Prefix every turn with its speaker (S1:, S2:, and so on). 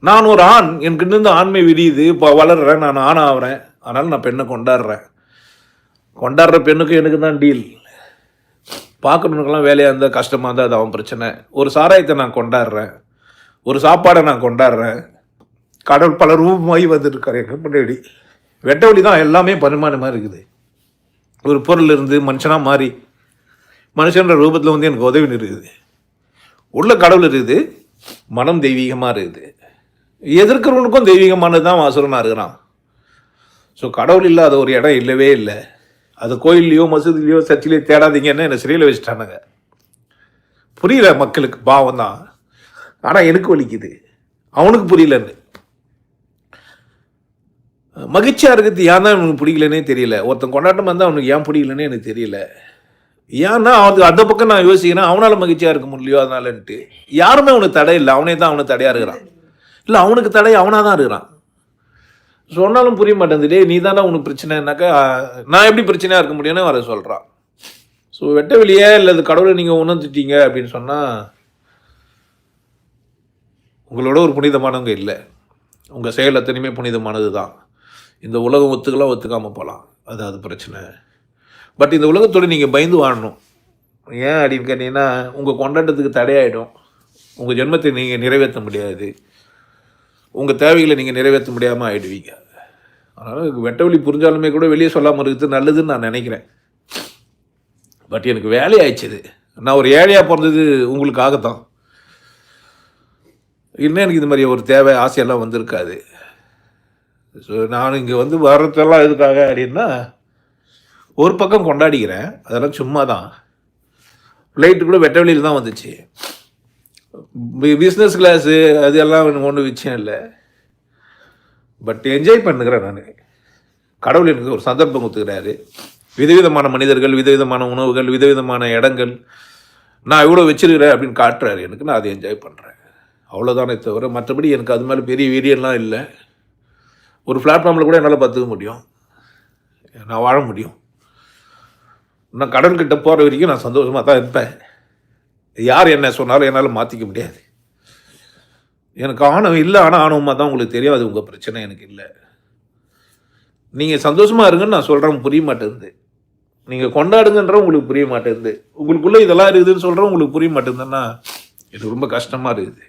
S1: நான் ஒரு ஆண், என்கிட்ட இருந்து ஆண்மை விரியுது, இப்போ வளர்றேன், நான் ஆண் ஆகிறேன், அதனால் நான் பெண்ணை கொண்டாடுறேன். கொண்டாடுற பெண்ணுக்கு எனக்கு தான் டீல். பார்க்கணுக்கெல்லாம் வேலையாக இருந்தால் கஷ்டமாக இருந்தால் அது அவன் பிரச்சனை. ஒரு சாராயத்தை நான் கொண்டாடுறேன், ஒரு சாப்பாடை நான் கொண்டாடுறேன். கடவுள் பல ரூபமாகி வந்துருக்காரு எனக்கு முன்னாடி. வெட்ட வழி தான் எல்லாமே பரிமாணமாக இருக்குது. ஒரு பொருள் இருந்து மனுஷனாக மாறி மனுஷன்ற ரூபத்தில் வந்து எனக்கு உதவி இருக்குது. உள்ள கடவுள் இருக்குது, மனம் தெய்வீகமாக இருக்குது. எதிர்க்கிறவனுக்கும் தெய்வீகமானது தான் அசுரனாக இருக்கிறான். ஸோ கடவுள் இல்லாத ஒரு இடம் இல்லவே இல்லை. அது கோயில்லையோ மசூதிலையோ சர்ச்சிலையோ தேடாதீங்கன்னு என்னை சிறையில் வச்சுட்டானுங்க. புரியல மக்களுக்கு, பாவம் தான். ஆனால் எனக்கு வலிக்குது, அவனுக்கு புரியலன்னு. மகிழ்ச்சியாக இருக்கிறது ஏன் தான் அவனுக்கு பிடிக்கலன்னே தெரியல. ஒருத்தன் கொண்டாட்டம் வந்தால் அவனுக்கு ஏன் பிடிக்கலன்னே எனக்கு தெரியல. ஏன்னா அவனுக்கு அந்த பக்கம் நான் யோசிக்கிறேன், அவனால் மகிழ்ச்சியாக இருக்க முடியலையோ அதனாலன்ட்டு. யாருமே அவனுக்கு தடை இல்லை, அவனே தான் அவனுக்கு தடையாக இருக்கிறான். இல்லை, அவனுக்கு தடை அவனாக தான் இருக்கிறான். சொன்னாலும் புரிய மாட்டேங்குது. நீ தானே உனக்கு பிரச்சனைனாக்கா நான் எப்படி பிரச்சனையாக இருக்க முடியும்னு வர சொல்கிறான். ஸோ வெட்ட வெளியே இல்லை கடவுளை நீங்கள் உணர்ந்துட்டீங்க அப்படின்னு சொன்னால் உங்களோட ஒரு புனிதமானவங்க இல்லை. உங்கள் செயல் அத்தனையுமே புனிதமானது தான். இந்த உலகம் ஒத்துக்காமல் போகலாம், அது பிரச்சனை. பட் இந்த உலகத்தோடு நீங்கள் பயந்து வாழணும். ஏன் அப்படின்னு கேட்டிங்கன்னா, உங்கள் கொண்டாட்டத்துக்கு தடையாயிடும். உங்கள் ஜென்மத்தை நீங்கள் நிறைவேற்ற முடியாது, உங்கள் தேவைகளை நீங்கள் நிறைவேற்ற முடியாமல் ஆகிடுவீங்க. அதனால் வெட்ட வழி புரிஞ்சாலுமே கூட வெளியே சொல்லாமல் இருக்கிறது நல்லதுன்னு நான் நினைக்கிறேன். பட் எனக்கு வேலையாயிடுச்சு. நான் ஒரு ஏழையாக பிறந்தது உங்களுக்காகத்தான். இன்னும் எனக்கு இது மாதிரி ஒரு தேவை ஆசையெல்லாம் வந்திருக்காது. ஸோ நான் இங்கே வந்து வர்றதெல்லாம் எதுக்காக அப்படின்னா, ஒரு பக்கம் கொண்டாடிக்கிறேன், அதெல்லாம் சும்மா தான். ஃப்ளைட்டு கூட வெட்ட வெளியில் தான் வந்துச்சு. பிஸ்னஸ் கிளாஸு அது எல்லாம் ஒன்றும் விஷயம் இல்லை. பட் என்ஜாய் பண்ணுகிறேன் நான். கடவுள் எனக்கு ஒரு சந்தர்ப்பம் கொடுத்துக்கிறாரு. விதவிதமான மனிதர்கள், விதவிதமான உணவுகள், விதவிதமான இடங்கள் நான் இவ்வளோ வச்சிருக்கிறேன் அப்படின்னு காட்டுறாரு எனக்கு. நான் அதை என்ஜாய் பண்ணுறேன், அவ்வளோதானே தவிர மற்றபடி எனக்கு அது மேலே பெரிய வீரியெல்லாம் இல்லை. ஒரு பிளாட்ஃபார்மில் கூட என்னால் பார்த்துக்க முடியும், நான் வாழ முடியும். நான் கடவுள்கிட்ட போகிற வரைக்கும் நான் சந்தோஷமாக தான் இருப்பேன். யார் என்ன சொன்னாலும் என்னால் மாற்றிக்க முடியாது. எனக்கு ஆணவம் இல்லை, ஆனால் ஆணவமாக தான் உங்களுக்கு தெரியும். அது உங்கள் பிரச்சனை, எனக்கு இல்லை. நீங்கள் சந்தோஷமாக இருங்கன்னு நான் சொல்கிறேன், புரிய மாட்டேங்குது. நீங்கள் கொண்டாடுங்கன்ற உங்களுக்கு புரிய மாட்டேங்குது. உங்களுக்குள்ளே இதெல்லாம் இருக்குதுன்னு சொல்கிறேன், உங்களுக்கு புரிய மாட்டேங்குதுன்னா எனக்கு ரொம்ப கஷ்டமாக இருக்குது.